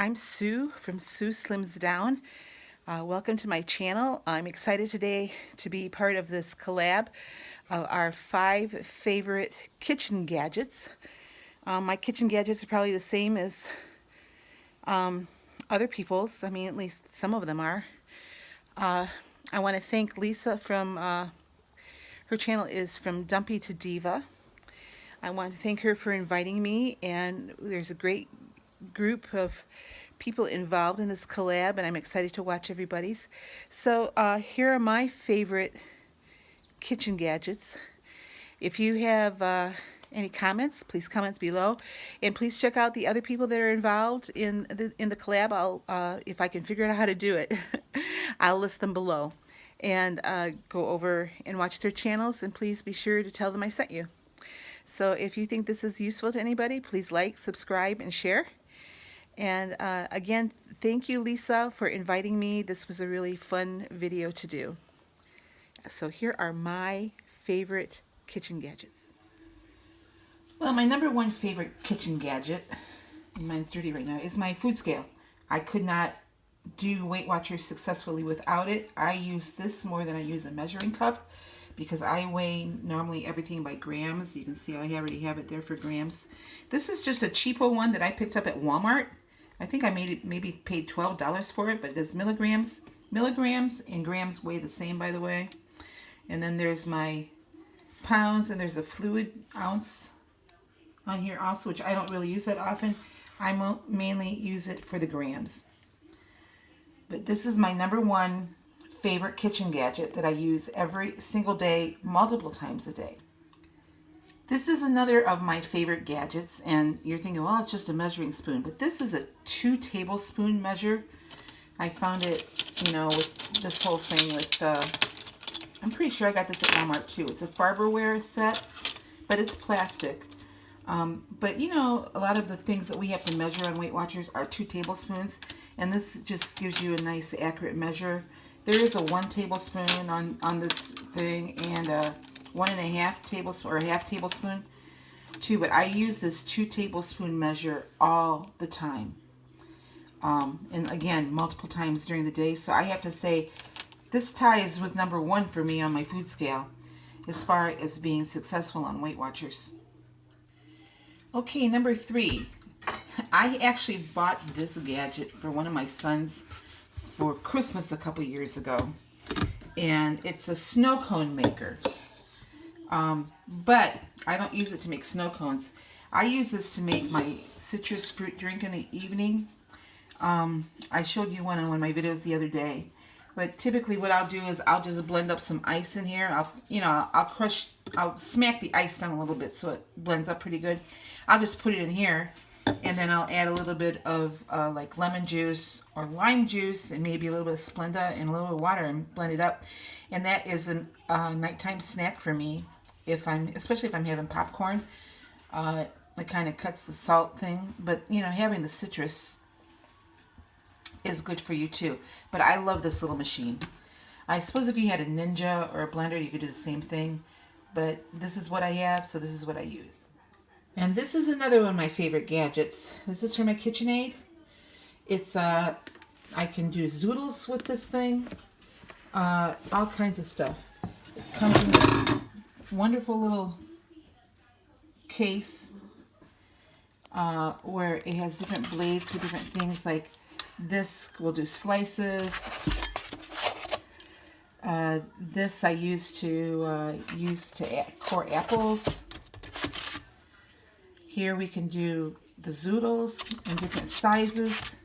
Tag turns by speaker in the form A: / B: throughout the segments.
A: I'm Sue from Sue Slims Down. Welcome to my channel. I'm excited today to be part of this collab of our 5 favorite kitchen gadgets. My kitchen gadgets are probably the same as other people's. I mean, at least some of them are. I want to thank Lisa from, her channel is From Dumpy to Diva. I want to thank her for inviting me, and there's a great group of people involved in this collab, and I'm excited to watch everybody's. So here are my favorite kitchen gadgets. If you have any comments, please comment below, and please check out the other people that are involved in the collab. I'll if I can figure out how to do it, I'll list them below, and go over and watch their channels, and please be sure to tell them I sent you. So if you think this is useful to anybody, please like, subscribe, and share. And again, thank you, Lisa, for inviting me. This was a really fun video to do. So here are my favorite kitchen gadgets. Well, my number one favorite kitchen gadget, and mine's dirty right now, is my food scale. I could not do Weight Watchers successfully without it. I use this more than I use a measuring cup because I weigh normally everything by grams. You can see I already have it there for grams. This is just a cheapo one that I picked up at Walmart. I think I maybe paid $12 for it, but it does milligrams. Milligrams and grams weigh the same, by the way. And then there's my pounds, and there's a fluid ounce on here also, which I don't really use that often. I mainly use it for the grams. But this is my number one favorite kitchen gadget that I use every single day, multiple times a day. This is another of my favorite gadgets, and you're thinking, well, it's just a measuring spoon, but this is a 2 tablespoon measure. I found it, with this whole thing with, I'm pretty sure I got this at Walmart too. It's a Farberware set, but it's plastic. But a lot of the things that we have to measure on Weight Watchers are 2 tablespoons, and this just gives you a nice accurate measure. There is a 1 tablespoon on this thing, and a 1.5 tablespoon or a half tablespoon too, but I use this 2 tablespoon measure all the time. And again, multiple times during the day. So I have to say this ties with number 1 for me on my food scale as far as being successful on Weight Watchers. Okay, number 3. I actually bought this gadget for one of my sons for Christmas a couple years ago, and it's a snow cone maker. But I don't use it to make snow cones. I use this to make my citrus fruit drink in the evening. I showed you one on one of my videos the other day. But typically what I'll do is I'll just blend up some ice in here. I'll smack the ice down a little bit so it blends up pretty good. I'll just put it in here, and then I'll add a little bit of like lemon juice or lime juice and maybe a little bit of Splenda and a little bit of water and blend it up. And that is a nighttime snack for me, especially if I'm having popcorn. It kind of cuts the salt thing, but having the citrus is good for you too. But I love this little machine. I suppose if you had a Ninja or a blender, you could do the same thing, but this is what I have, so this is what I use. And this is another one of my favorite gadgets. This is from my KitchenAid. It's I can do zoodles with this thing, all kinds of stuff. It comes in this wonderful little case where it has different blades for different things. Like this will do slices. This I use to core apples. Here we can do the zoodles in different sizes.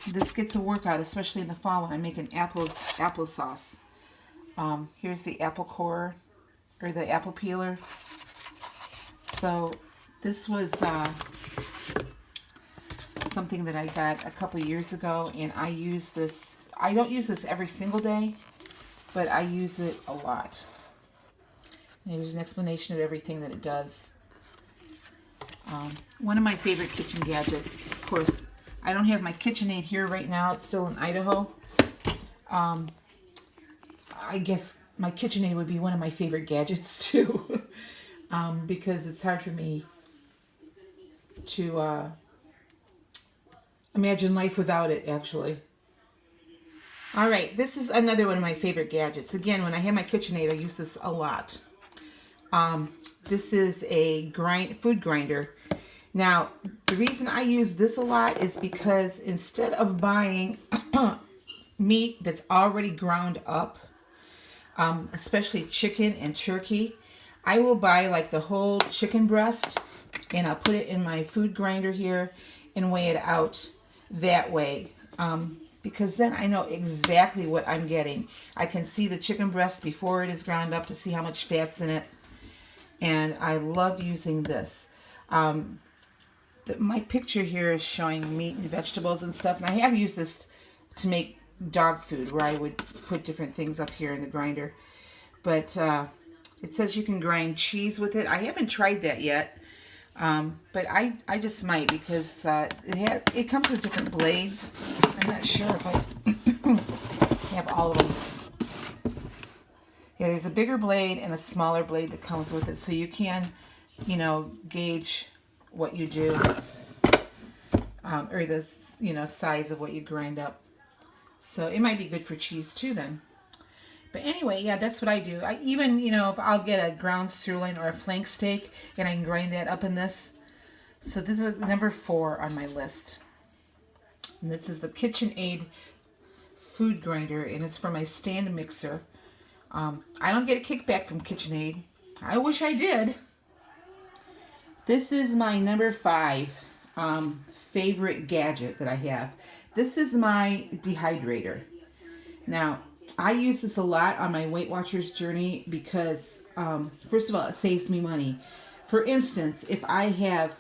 A: This gets a workout, especially in the fall when I'm making applesauce. Here's the apple core, or the apple peeler. So this was something that I got a couple years ago, and I use this. I don't use this every single day, but I use it a lot. And here's an explanation of everything that it does. One of my favorite kitchen gadgets, of course, I don't have my KitchenAid here right now. It's still in Idaho. I guess my KitchenAid would be one of my favorite gadgets too, because it's hard for me to imagine life without it, actually. All right, this is another one of my favorite gadgets. Again, when I have my KitchenAid, I use this a lot. This is a food grinder. Now, the reason I use this a lot is because instead of buying meat that's already ground up, especially chicken and turkey, I will buy like the whole chicken breast and I'll put it in my food grinder here and weigh it out that way. Because then I know exactly what I'm getting. I can see the chicken breast before it is ground up to see how much fat's in it. And I love using this. My picture here is showing meat and vegetables and stuff. And I have used this to make dog food where I would put different things up here in the grinder. But it says you can grind cheese with it. I haven't tried that yet. But I just might because it comes with different blades. I'm not sure if I have all of them. Yeah, there's a bigger blade and a smaller blade that comes with it. So you can, gauge what you do. Or the, size of what you grind up. So it might be good for cheese too then. But anyway, yeah, that's what I do. I even, if I'll get a ground sirloin or a flank steak and I can grind that up in this. So this is number 4 on my list. And this is the KitchenAid food grinder, and it's for my stand mixer. I don't get a kickback from KitchenAid. I wish I did. This is my number 5 favorite gadget that I have. This is my dehydrator. Now, I use this a lot on my Weight Watchers journey because, first of all, it saves me money. For instance, if I have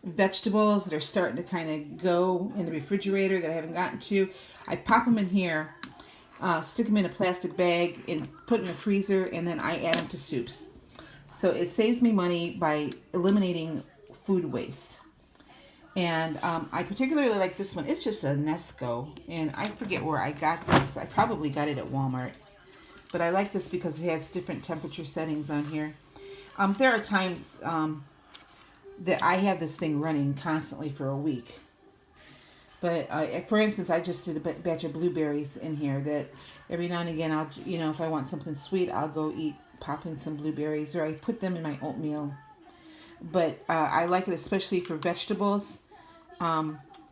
A: vegetables that are starting to kind of go in the refrigerator that I haven't gotten to, I pop them in here, stick them in a plastic bag, and put in the freezer, and then I add them to soups. So it saves me money by eliminating food waste. And I particularly like this one. It's just a Nesco, and I forget where I got this. I probably got it at Walmart. But I like this because it has different temperature settings on here. There are times that I have this thing running constantly for a week. But for instance, I just did a batch of blueberries in here that every now and again, I'll, if I want something sweet, I'll go pop in some blueberries, or I put them in my oatmeal. But I like it especially for vegetables,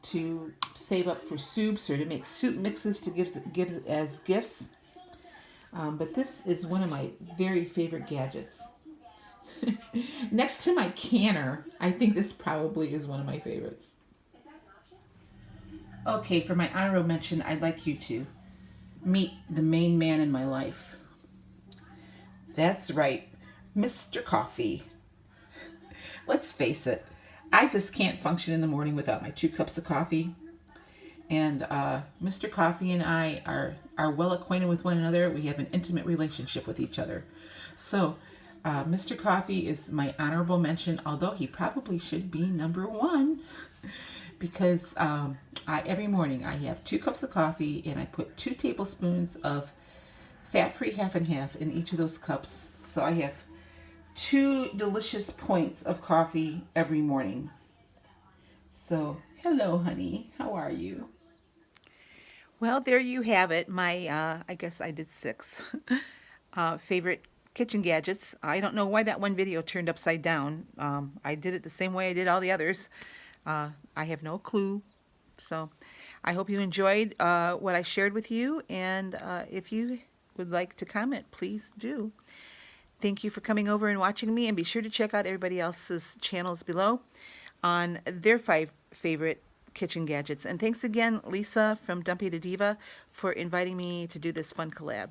A: to save up for soups or to make soup mixes to give as gifts. But this is one of my very favorite gadgets. Next to my canner, I think this probably is one of my favorites. Okay, for my honorable mention, I'd like you to meet the main man in my life. That's right, Mr. Coffee. Let's face it, I just can't function in the morning without my 2 cups of coffee. And Mr. Coffee and I are well acquainted with one another. We have an intimate relationship with each other. So Mr. Coffee is my honorable mention, although he probably should be number 1. Because every morning I have 2 cups of coffee and I put 2 tablespoons of fat-free half and half in each of those cups. So I have 2 delicious points of coffee every morning. So, hello, honey. How are you? Well, there you have it. My, I guess I did 6 favorite kitchen gadgets. I don't know why that one video turned upside down. I did it the same way I did all the others. I have no clue. So, I hope you enjoyed what I shared with you. And if you would like to comment, please do. Thank you for coming over and watching me, and be sure to check out everybody else's channels below on their 5 favorite kitchen gadgets. And thanks again, Lisa from Dumpy to Diva, for inviting me to do this fun collab.